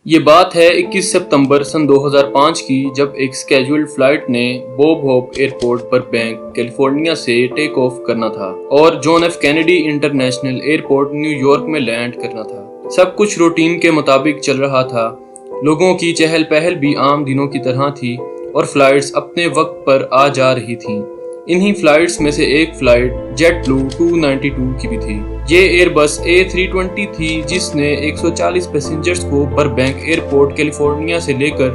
یہ بات ہے 21 ستمبر سن 2005 کی، جب ایک سکیجولڈ فلائٹ نے بوب ہوپ ایئرپورٹ پر بینک کیلیفورنیا سے ٹیک آف کرنا تھا اور John F Kennedy International Airport New York میں لینڈ کرنا تھا۔ سب کچھ روٹین کے مطابق چل رہا تھا، لوگوں کی چہل پہل بھی عام دنوں کی طرح تھی اور فلائٹس اپنے وقت پر آ جا رہی تھیں۔ انہی فلائٹس میں سے ایک فلائٹ جیٹ بلو 292 کی بھی تھی۔ یہ ایئر بس A320 تھی جس نے 140 پیسنجرز کو بربینک ایئرپورٹ کیلیفورنیا سے لے کر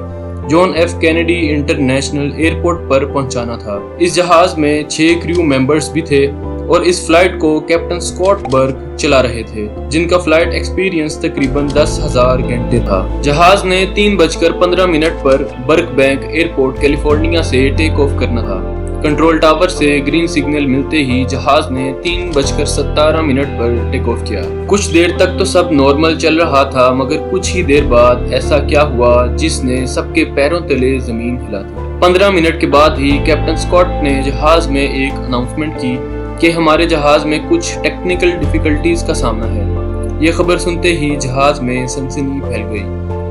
John F Kennedy International Airport پر پہنچانا تھا۔ اس جہاز میں 6 کریو ممبرز بھی تھے اور اس فلائٹ کو کیپٹن اسکاٹ برگ چلا رہے تھے، جن کا فلائٹ ایکسپیرینس تقریباً 10,000 گھنٹے تھا۔ جہاز نے 3:15 پر برگ بینک ایئرپورٹ کیلیفورنیا سے ٹیک آف کرنا تھا۔ کنٹرول ٹاور سے گرین سگنل ملتے ہی جہاز نے 3:17 پر ٹیک آف کیا۔ کچھ دیر تک تو سب نارمل چل رہا تھا، مگر کچھ ہی دیر بعد ایسا کیا ہوا جس نے سب کے پیروں تلے زمین ہلا دی۔ 15 منٹ کے بعد ہی کیپٹن اسکاٹ نے جہاز میں ایک اناؤنسمنٹ کی کہ ہمارے جہاز میں کچھ ٹیکنیکل ڈیفیکلٹیز کا سامنا ہے۔ یہ خبر سنتے ہی جہاز میں سنسنی پھیل گئی۔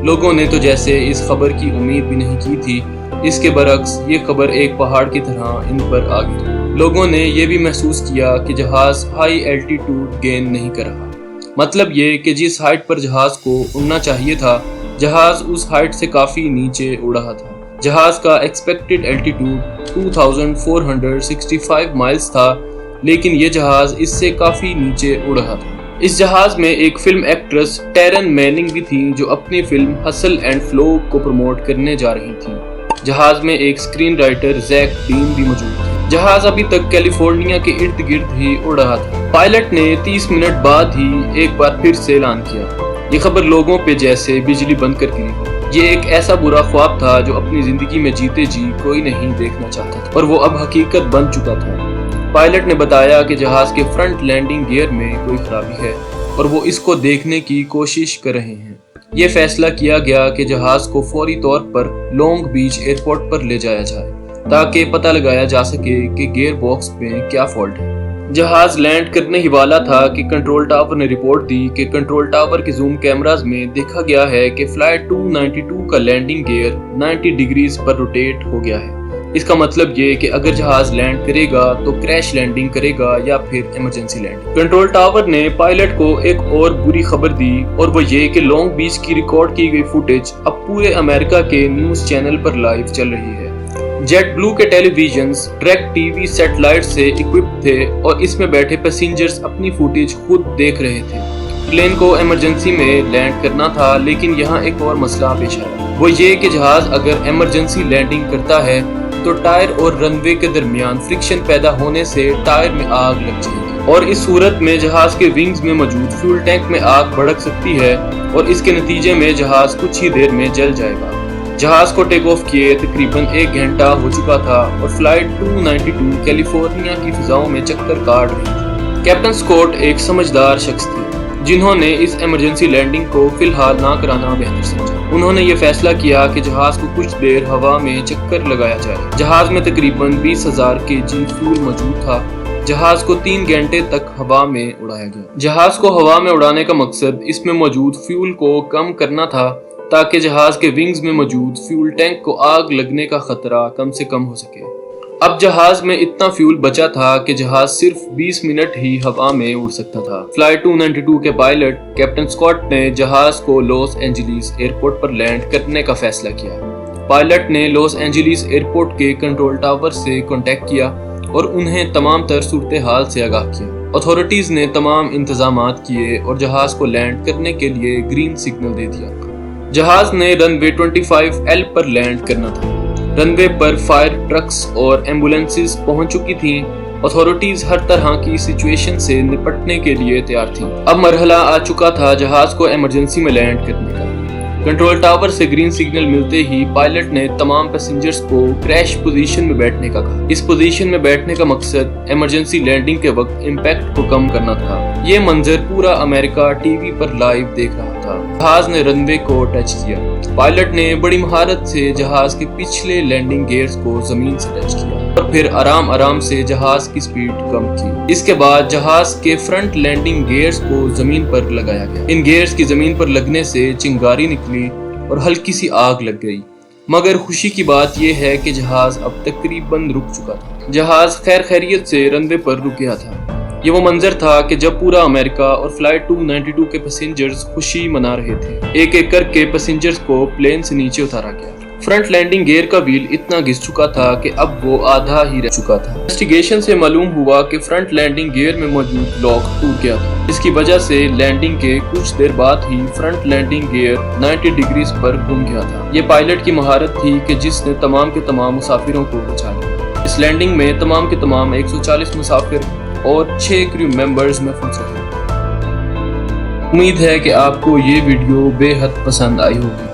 لوگوں نے تو جیسے اس خبر کی امید بھی نہیں کی تھی، اس کے برعکس یہ خبر ایک پہاڑ کی طرح ان پر آ گئی۔ لوگوں نے یہ بھی محسوس کیا کہ جہاز ہائی ایلٹیٹیوڈ گین نہیں کر رہا۔ مطلب یہ کہ جس ہائٹ پر جہاز کو اڑنا چاہیے تھا، جہاز اس ہائٹ سے کافی نیچے اڑ رہا تھا۔ جہاز کا ایکسپیکٹڈ ایلٹیٹیوڈ 2465 مائلز تھا، لیکن یہ جہاز اس سے کافی نیچے اڑ رہا تھا۔ اس جہاز میں ایک فلم ایکٹریس ٹیرن میننگ بھی تھی جو اپنی فلم ہسل اینڈ فلو کو پروموٹ کرنے جا رہی تھی۔ جہاز میں ایک اسکرین رائٹر زیک ڈین بھی موجود تھے۔ جہاز ابھی تک کیلیفورنیا کے ارد گرد ہی اڑ رہا تھا۔ پائلٹ نے 30 منٹ بعد ہی ایک بار پھر سے اعلان کیا۔ یہ خبر لوگوں پہ جیسے بجلی بند کر گئی۔ یہ ایک ایسا برا خواب تھا جو اپنی زندگی میں جیتے جی کوئی نہیں دیکھنا چاہتا تھا، اور وہ اب حقیقت بن چکا تھا۔ پائلٹ نے بتایا کہ جہاز کے فرنٹ لینڈنگ گیئر میں کوئی خرابی ہے اور وہ اس کو دیکھنے کی کوشش کر رہے ہیں۔ یہ فیصلہ کیا گیا کہ جہاز کو فوری طور پر لانگ بیچ ایئرپورٹ پر لے جایا جائے تاکہ پتہ لگایا جا سکے کہ گیئر باکس میں کیا فالٹ ہے۔ جہاز لینڈ کرنے ہی والا تھا کہ کنٹرول ٹاور نے رپورٹ دی کہ کنٹرول ٹاور کے زوم کیمراز میں دیکھا گیا ہے کہ فلائٹ 292 کا لینڈنگ گیئر 90 ڈگریز پر روٹیٹ ہو گیا ہے۔ اس کا مطلب یہ کہ اگر جہاز لینڈ کرے گا تو کریش لینڈنگ کرے گا یا پھر ایمرجنسی لینڈنگ۔ کنٹرول ٹاور نے پائلٹ کو ایک اور بری خبر دی، اور وہ یہ کہ لانگ بیچ کی ریکارڈ کی گئی فوٹیج اب پورے امریکہ کے نیوز چینل پر لائیو چل رہی ہے۔ جیٹ بلو کے televisions DirecTV satellite سے اکوپڈ تھے اور اس میں بیٹھے پیسنجرز اپنی فوٹیج خود دیکھ رہے تھے۔ پلین کو ایمرجنسی میں لینڈ کرنا تھا، لیکن یہاں ایک اور مسئلہ پیش آیا، وہ یہ کہ جہاز اگر ایمرجنسی لینڈنگ کرتا ہے تو ٹائر اور رن وے کے درمیان فرکشن پیدا ہونے سے ٹائر میں آگ لگ جائے گی، اور اس صورت میں جہاز کے ونگز میں موجود فیول ٹینک میں آگ بھڑک سکتی ہے اور اس کے نتیجے میں جہاز کچھ ہی دیر میں جل جائے گا۔ جہاز کو ٹیک آف کیے تقریباً 1 گھنٹہ ہو چکا تھا اور فلائٹ 292 کیلیفورنیا کی فضاؤں میں چکر کاٹ رہی تھی۔ کیپٹن اسکاٹ ایک سمجھدار شخص تھے جنہوں نے اس ایمرجنسی لینڈنگ کو فی الحال نہ کرانا بہتر سمجھا۔ انہوں نے یہ فیصلہ کیا کہ جہاز کو کچھ دیر ہوا میں چکر لگایا جائے۔ جہاز میں تقریباً 20,000 kg فیول موجود تھا۔ جہاز کو 3 گھنٹے تک ہوا میں اڑایا گیا۔ جہاز کو ہوا میں اڑانے کا مقصد اس میں موجود فیول کو کم کرنا تھا تاکہ جہاز کے ونگز میں موجود فیول ٹینک کو آگ لگنے کا خطرہ کم سے کم ہو سکے۔ اب جہاز میں اتنا فیول بچا تھا کہ جہاز صرف 20 منٹ ہی ہوا میں اڑ سکتا تھا۔ فلائٹ 292 کے پائلٹ کیپٹن اسکاٹ نے جہاز کو لاس اینجلیس ایئرپورٹ پر لینڈ کرنے کا فیصلہ کیا۔ پائلٹ نے لاس اینجلیس ایئرپورٹ کے کنٹرول ٹاور سے کانٹیکٹ کیا اور انہیں تمام تر صورتحال سے آگاہ کیا۔ اتھارٹیز نے تمام انتظامات کیے اور جہاز کو لینڈ کرنے کے لیے گرین سگنل دے دیا۔ جہاز نے رن وے 25L پر لینڈ کرنا تھا۔ رن وے پر فائر ٹرکس اور ایمبولینسز پہنچ چکی تھیں۔ اتھارٹیز ہر طرح کی سچویشن سے نپٹنے کے لیے تیار تھیں۔ اب مرحلہ آ چکا تھا جہاز کو ایمرجنسی میں لینڈ کرنے کا۔ کنٹرول ٹاور سے گرین سگنل ملتے ہی پائلٹ نے تمام پیسنجرز کو کریش پوزیشن میں بیٹھنے کا کہا۔ اس پوزیشن میں بیٹھنے کا مقصد ایمرجنسی لینڈنگ کے وقت امپیکٹ کو کم کرنا تھا۔ یہ منظر پورا امریکہ ٹی وی پر لائیو دیکھ رہا تھا۔ جہاز نے رن وے کو ٹچ کیا۔ پائلٹ نے بڑی مہارت سے جہاز کے پچھلے لینڈنگ گیئرز کو زمین سے ٹچ کیا اور پھر آرام سے جہاز کی سپیڈ کم کی۔ اس کے بعد جہاز کے فرنٹ لینڈنگ گیئرز کو زمین پر لگایا گیا۔ ان گیئرز کی زمین پر لگنے سے چنگاری نکلی اور ہلکی سی آگ لگ گئی، مگر خوشی کی بات یہ ہے کہ جہاز اب تقریباً رک چکا تھا۔ جہاز خیر خیریت سے رن وے پر رک گیا تھا۔ یہ وہ منظر تھا کہ جب پورا امریکہ اور فلائٹ 292 کے پیسنجرز خوشی منا رہے تھے۔ ایک ایک کر کے پیسنجرز کو پلین سے نیچے اتارا گیا۔ فرنٹ لینڈنگ گیئر کا ویل اتنا گھس چکا تھا کہ اب وہ آدھا ہی رہ چکا تھا۔ انویسٹیگیشن سے معلوم ہوا کہ فرنٹ لینڈنگ گیئر میں موجود لاک ٹوٹ گیا تھا، جس کی وجہ سے لینڈنگ کے کچھ دیر بعد ہی فرنٹ لینڈنگ گیئر 90 ڈگریز پر گھوم گیا تھا۔ یہ پائلٹ کی مہارت تھی کہ جس نے تمام کے تمام مسافروں کو بچا لیا۔ اس لینڈنگ میں تمام کے تمام 140 مسافر اور 6 کریو ممبرز محفوظ رہے۔ امید ہے کہ آپ کو یہ ویڈیو بے حد پسند آئی ہوگی۔